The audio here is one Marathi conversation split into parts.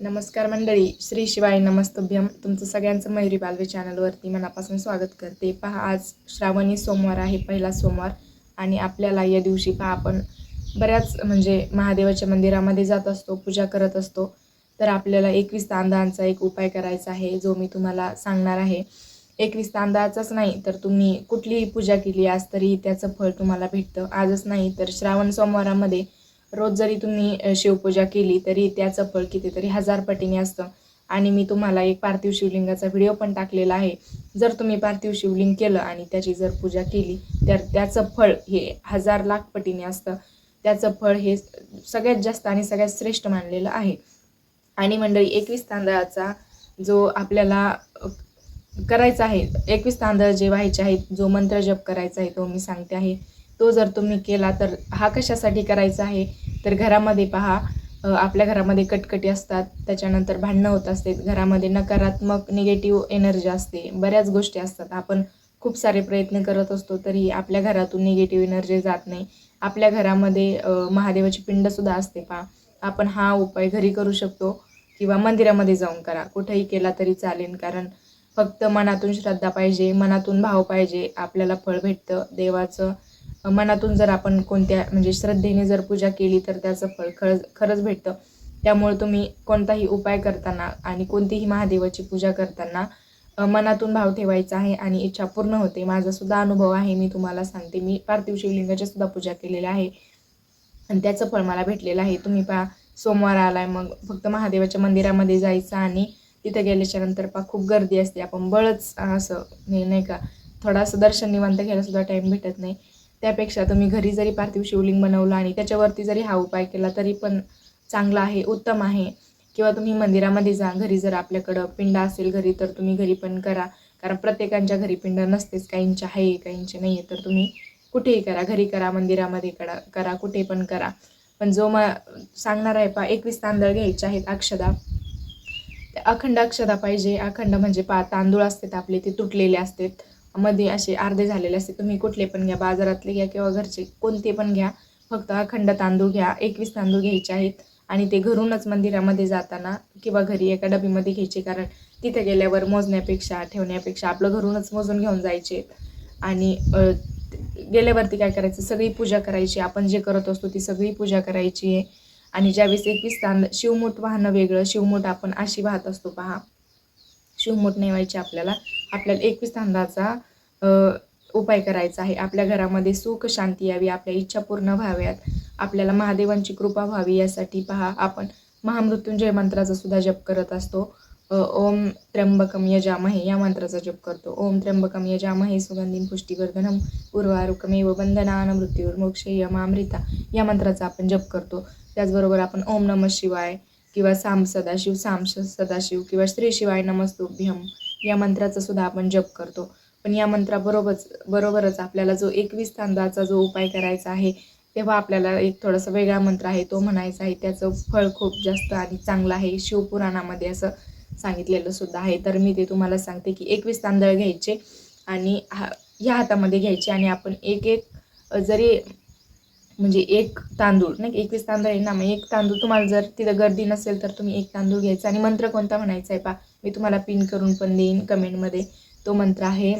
नमस्कार मंडळी, श्री शिवाय नमस्तुभ्यम. तुमचं सगळ्यांचं मयुरी बालवे चॅनलवरती मनापासून स्वागत करते. पहा, आज श्रावणी सोमवार आहे, पहिला सोमवार. आणि आपल्याला या दिवशी पहा आपण बऱ्याच महादेवाच्या मंदिरामध्ये जात असतो, पूजा करत असतो. तर आपल्याला 21 तांदळांचा एक उपाय करायचा आहे, जो मी तुम्हाला सांगणार आहे. 21 तांदळाचाच नाही तर तुम्ही कुठलीही पूजा केली आज तरी त्याचं फळ तुम्हाला भेटतं. आजच नाही तर श्रावण सोमवारामध्ये रोज जरी तुम्ही शिवपूजा केली तरी त्याचं फळ कितीतरी 1000 पटीने असतं. आणि मी तुम्हाला एक पार्थिव शिवलिंगाचा व्हिडिओ पण टाकलेला आहे. जर तुम्ही पार्थिव शिवलिंग केलं आणि त्याची जर पूजा केली तर त्याचं फळ हे 1000 लाख पटीने असतं. त्याचं फळ हे सगळ्यात जास्त आणि सगळ्यात श्रेष्ठ मानलेलं आहे. आणि मंडळी, 21 तांदळाचा जो आपल्याला करायचा आहे, 21 तांदळ जे व्हायचे आहेत, जो मंत्र जप करायचा आहे तो मी सांगते आहे. तो जर तुम्ही केला तर हा कशासाठी करायचा आहे तर घरामध्ये पहा, आपल्या घरामध्ये कटकटी असतात, त्याच्यानंतर भांडणं होत असते, घरामध्ये नकारात्मक निगेटिव्ह एनर्जी असते, बऱ्याच गोष्टी असतात. आपण खूप सारे प्रयत्न करत असतो तरी आपल्या घरातून निगेटिव्ह एनर्जी जात नाही. आपल्या घरामध्ये महादेवाची पिंडसुद्धा असते पहा. आपण हा उपाय घरी करू शकतो किंवा मंदिरामध्ये जाऊन करा, कुठेही केला तरी चालेल. कारण फक्त मनातून श्रद्धा पाहिजे, मनातून भाव पाहिजे, आपल्याला फळ भेटतं देवाचं. मनातून जर आपण कोणत्या श्रद्धेने जर पूजा केली तर त्याचं फळ खरंच भेटतं. त्यामुळे तुम्ही कोणताही उपाय करताना आणि कोणतीही महादेवाची पूजा करताना मनातून भाव ठेवायचा आहे आणि इच्छा पूर्ण होते. माझा सुद्धा अनुभव आहे, मी तुम्हाला सांगते. मी पार्थिव शिवलिंगाची सुद्धा पूजा केलेली आहे आणि त्याचं फळ मला भेटलेलं आहे. तुम्ही पहा, सोमवार आलाय, मग फक्त महादेवाच्या मंदिरामध्ये जायचं आणि तिथे गेल्याच्या नंतर पहा खूप गर्दी असते. आपण बळच असं नाही का, थोडंसं दर्शन निवांत घ्यायला सुद्धा टाईम भेटत नाही. त्यापेक्षा तुम्ही घरी जरी पार्थिव शिवलिंग बनवलं आणि त्याच्यावरती जरी हा उपाय केला तरी पण चांगला आहे, उत्तम आहे. किंवा तुम्ही मंदिरामध्ये जा, घरी जर आपल्याकडं पिंड असेल घरी तर तुम्ही घरी पण करा. कारण प्रत्येकांच्या घरी पिंड नसतेच, काहींच्या आहे काहींचे नाही आहे. तर तुम्ही कुठेही करा, घरी करा, मंदिरामध्ये करा, कुठे पण करा. पण जो सांगणार आहे पहा, 21 तांदळ घ्यायचे आहेत, अक्षदा. अखंड अक्षदा पाहिजे. अखंड म्हणजे तांदूळ असतात आपले, ते तुटलेले असतात, मध्ये असे अर्धे झालेले असते. तुम्ही कुठले पण घ्या, बाजारातले घ्या किंवा घरचे कोणते पण घ्या, फक्त अखंड तांदूळ घ्या. 21 तांदूळ घ्यायचे आहेत आणि ते घरूनच मंदिरामध्ये जाताना किंवा घरी एका डबीमध्ये घ्यायचे. कारण तिथे गेल्यावर मोजण्यापेक्षा ठेवण्यापेक्षा आपलं घरूनच मोजून घेऊन जायचे. आणि गेल्यावरती काय करायचं, सगळी पूजा करायची. आपण जे करत असतो ती सगळी पूजा करायची आहे. आणि ज्यावेळेस 21 तांदळ, शिवमूठ वाहणं वेगळं, शिवमूठ आपण अशी वाहत असतो पहा, शिवमूठ नेवायची आपल्याला. 21 तांदळाचा उपाय करायचा आहे. आपल्या घरामध्ये सुख शांती यावी, आपल्या इच्छा पूर्ण व्हाव्यात, आपल्याला महादेवांची कृपा व्हावी, यासाठी पहा आपण महामृत्युंजय मंत्राचा सुद्धा जप करत असतो. ओम त्र्यंबकम यजामहे या मंत्राचा जप करतो. ओम त्र्यंबकम यजामहे सुगंधिं पुष्टिवर्धनम उर्वारुकमेव बंधनान मृत्युर्मोक्षयमामृता या मंत्राचा आपण जप करतो. त्याचबरोबर आपण ओम नमः शिवाय किंवा साम सदाशिव किंवा श्री शिवाय नमस्तुभ्यम या मंत्राचा सुद्धा आपण जप करतो. पण या मंत्राबरोबरच आपल्याला जो 21 तांदळाचा जो उपाय करायचा आहे तेव्हा आपल्याला एक थोडासा वेगळा मंत्र आहे तो म्हणायचा आहे. त्याचं फळ खूप जास्त आणि चांगलं आहे, शिवपुराणामध्ये असं सांगितलेलं सुद्धा आहे. तर मी ते तुम्हाला सांगते की 21 तांदळ घ्यायचे आणि ह्या हातामध्ये घ्यायचे आणि आपण एक जरी एक तांदूळ नाही, 21 तांदूळ आहे ना, मग एक तांदूळ, तुम्हाला जर तिथं गर्दी नसेल तर तुम्ही एक तांदूळ घ्यायचा. आणि मंत्र कोणता म्हणायचा आहे पहा, मी तुम्हाला पिन करून पण देईन कमेंटमध्ये. तो मंत्र आहे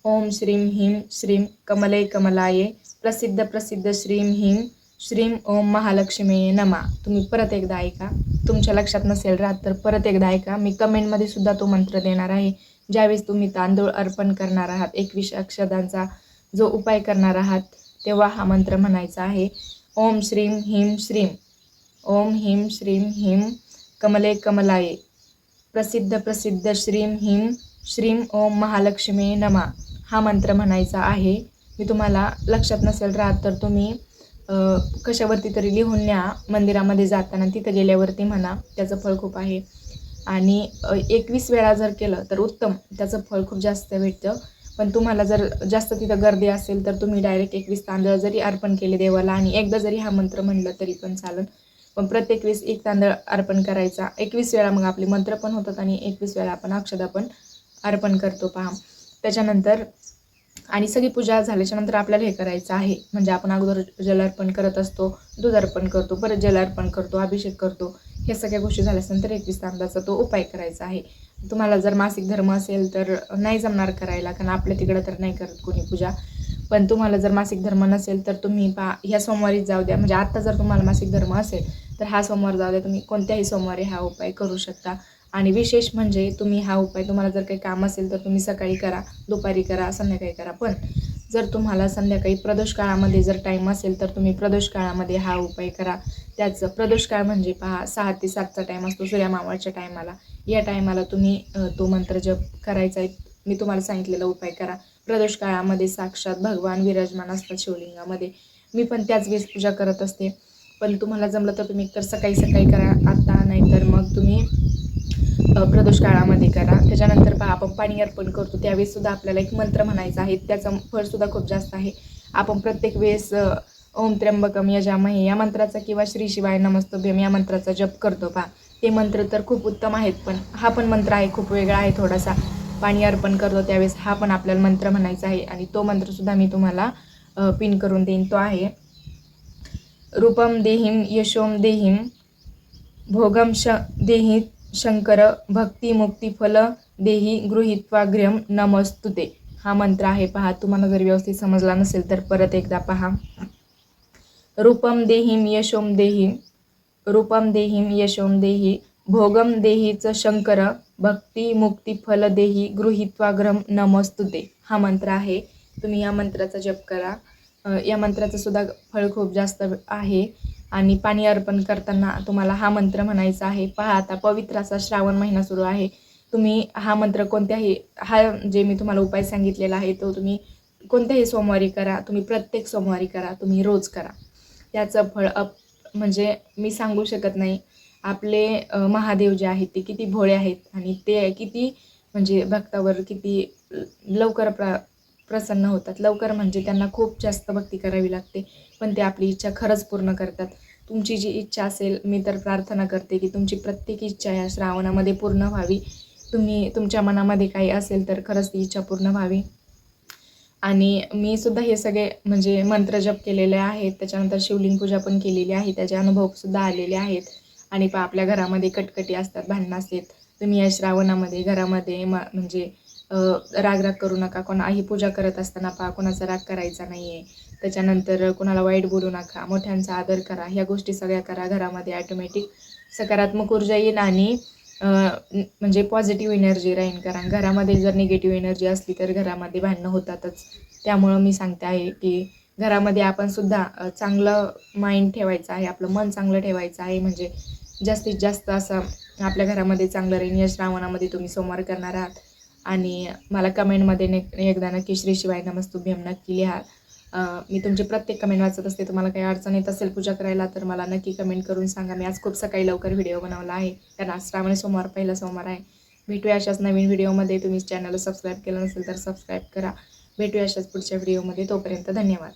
ओम श्रीम ह्रीं श्रीम कमले कमलाये प्रसिद्ध प्रसिद्ध श्रीम ह्रीं श्रीम ओम महालक्ष्मी नमा. तुम्ही परत एकदा ऐका, तुमच्या लक्षात नसेल राहत तर परत एकदा ऐका. मी कमेंटमध्ये सुद्धा तो मंत्र देणार आहे. ज्यावेळेस तुम्ही तांदूळ अर्पण करणार आहात, 21 अक्षदांचा जो उपाय करणार आहात, तेव्हा हा मंत्र म्हणायचा आहे. ओम श्रीम ह्रीं श्रीम ओम ह्रीं श्रीम ह्रीं कमले कमलाये प्रसिद्ध प्रसिद्ध श्रीम ह्रीं श्रीम ओम महालक्ष्मी नमा हा मंत्र म्हणायचा आहे. मी तुम्हाला लक्षात नसेल राहत तर तुम्ही कशावरती तरी लिहून न्या, मंदिरामध्ये जाताना तिथं गेल्यावरती म्हणा, त्याचं फळ खूप आहे. आणि 21 वेळा जर केलं तर उत्तम, त्याचं फळ खूप जास्त भेटतं. पण तुम्हाला जर जास्त तिथं गर्दी असेल तर तुम्ही डायरेक्ट 21 तांदळ जरी अर्पण केले देवाला आणि एकदा जरी हा मंत्र म्हणलं तरी पण चालेल. पण प्रत्येक वेळेस एक तांदळ अर्पण करायचा 21 वेळा, मग आपले मंत्र पण होतात आणि 21 वेळा आपण अक्षदा पण अर्पण करतो पहा. त्याच्यानंतर आणि सगळी पूजा झाल्याच्या नंतर आपल्याला हे करायचं आहे, आपण अगोदर जल अर्पण करत असतो, दूध अर्पण करतो, परत जल अर्पण करतो, अभिषेक करतो. ह्या सगळ्या गोष्टी झाल्यानंतर 21 तांदळाचा तो उपाय करायचा आहे. तुम्हाला जर मासिक धर्म असेल तर नाही जमणार करायला, कारण आपल्या तिकडं तर नाही करत कोणी पूजा. पण तुम्हाला जर मासिक धर्म नसेल तर तुम्ही ह्या सोमवारीच जाऊ द्या. म्हणजे आता जर तुम्हाला मासिक धर्म असेल तर हा सोमवार जाऊ द्या, तुम्ही कोणत्याही सोमवारी हा उपाय करू शकता. आणि विशेष म्हणजे तुम्ही हा उपाय, तुम्हाला जर काही काम असेल तर तुम्ही सकाळी करा, दुपारी करा, संध्याकाळी करा. पण जर तुम्हाला संध्याकाळी प्रदोष काळामध्ये जर टाईम असेल तर तुम्ही प्रदोष काळामध्ये हा उपाय करा. त्याचं प्रदोष काळ म्हणजे 6 ते 7चा टाईम असतो सूर्यमावळच्या टायमाला. या टायमाला तुम्ही तो मंत्र जप करायचा आहे. मी तुम्हाला सांगितलेला उपाय करा. प्रदोष काळामध्ये साक्षात भगवान विराजमान असतात शिवलिंगामध्ये. मी पण त्याच वेळेस पूजा करत असते. पण तुम्हाला जमलं तर तुम्ही तर सकाळी सकाळी करा आता, नाहीतर मग तुम्ही प्रदोष काळामध्ये करा. त्याच्यानंतर आपण पाणी अर्पण करतो त्यावेळेस सुद्धा आपल्याला एक मंत्र म्हणायचा आहे. त्याचं फळसुद्धा खूप जास्त आहे. आपण प्रत्येक वेळेस ओम त्र्यंबकम यजामहे या मंत्राचा किंवा श्री शिवाय नमस्तुभ्यम या मंत्राचा जप करतो ते मंत्र तर खूप उत्तम आहेत. पण हा पण मंत्र आहे खूप वेगळा आहे थोडासा. पाणी अर्पण करतो त्यावेळेस हा पण आपल्याला मंत्र म्हणायचा आहे. आणि तो मंत्रसुद्धा मी तुम्हाला पिन करून देईन. तो आहे रूपम देहीम यशोम देहीम भोगम देही शंकर भक्ती मुक्ती फल देही गृहीत्वाग्र्यम नमस्तुते. हा मंत्र आहे. तुम्हाला जर व्यवस्थित समजला नसेल तर परत एकदा पहा. रूपम देहीम यशोम देही, रूपम देहीम यशोम देही भोगम देहीच शंकर भक्ती मुक्ती फल देही गृहीत्वाग्रम नमस्तुते. हा मंत्र आहे. तुम्ही या मंत्राचा जप करा. या मंत्राचं सुद्धा फळ खूप जास्त आहे. आणि पाणी अर्पण करताना तुम्हाला हा मंत्र म्हणायचा आहे. आता पवित्र असा श्रावण महिना सुरू आहे. तुम्ही हा मंत्र कोणत्याही, हा जे मी तुम्हाला उपाय सांगितलेला आहे तो तुम्ही कोणत्याही सोमवारी करा. तुम्ही प्रत्येक सोमवारी करा, तुम्ही रोज करा. त्याचं फळ म्हणजे मी सांगू शकत नाही. आपले महादेव जे आहेत ते किती भोळे आहेत आणि ते किती म्हणजे भक्तावर किती लवकर प्रसन्न होतात. लवकर म्हणजे त्यांना खूप जास्त भक्ती करावी लागते, पण ते आपली इच्छा खरंच पूर्ण करतात. तुमची जी इच्छा असेल, मी तर प्रार्थना करते की तुमची प्रत्येक इच्छा या श्रावणामध्ये पूर्ण व्हावी. तुमच्या मनामध्ये काही असेल तर खरंच ती इच्छा पूर्ण व्हावी. आणि मी सुद्धा हे सगळे म्हणजे मंत्र जप केलेले आहेत. त्याच्यानंतर शिवलिंग पूजा पण केलेली आहे. त्याचे अनुभवसुद्धा आलेले आहेत. आणि आपल्या घरामध्ये कटकटी असतात, भांडणं असतात. तुम्ही या श्रावणामध्ये घरामध्ये म्हणजे राग करू नका. कोणाही पूजा करत असताना कोणाचा राग करायचा नाही आहे. त्याच्यानंतर कोणाला वाईट बोलू नका, मोठ्यांचा आदर करा. ह्या गोष्टी सगळ्या करा. घरामध्ये ॲटोमॅटिक सकारात्मक ऊर्जा येईल आणि म्हणजे पॉझिटिव्ह एनर्जी राहील. कारण घरामध्ये जर निगेटिव्ह एनर्जी असली तर घरामध्ये भांडणं होतातच. त्यामुळं मी सांगते आहे की घरामध्ये आपण सुद्धा चांगलं माइंड ठेवायचं आहे, आपलं मन चांगलं ठेवायचं आहे. म्हणजे जास्तीत जास्त असं आपल्या घरामध्ये चांगलं राहील. या श्रावणामध्ये तुम्ही सोमवार करणार आहात. आणि मला कमेंटमध्ये एकदा नक्की श्री शिवाय नमस्तुभ्यम नक्की लिहा. मी तुमचे प्रत्येक कमेंट वाचत असते. तुम्हाला काही अडचण येत असेल पूजा करायला तर मला नक्की कमेंट करून सांगा. मी आज खूप सकाळी लवकर व्हिडिओ बनवला आहे, कारण आज श्रावणी सोमवार पहिला सोमवार आहे. भेटूया अशाच नवीन व्हिडिओमध्ये. तुम्ही चॅनलला सबस्क्राईब केलं नसेल तर सबस्क्राईब करा. भेटूया अशाच पुढच्या व्हिडिओमध्ये. तोपर्यंत धन्यवाद.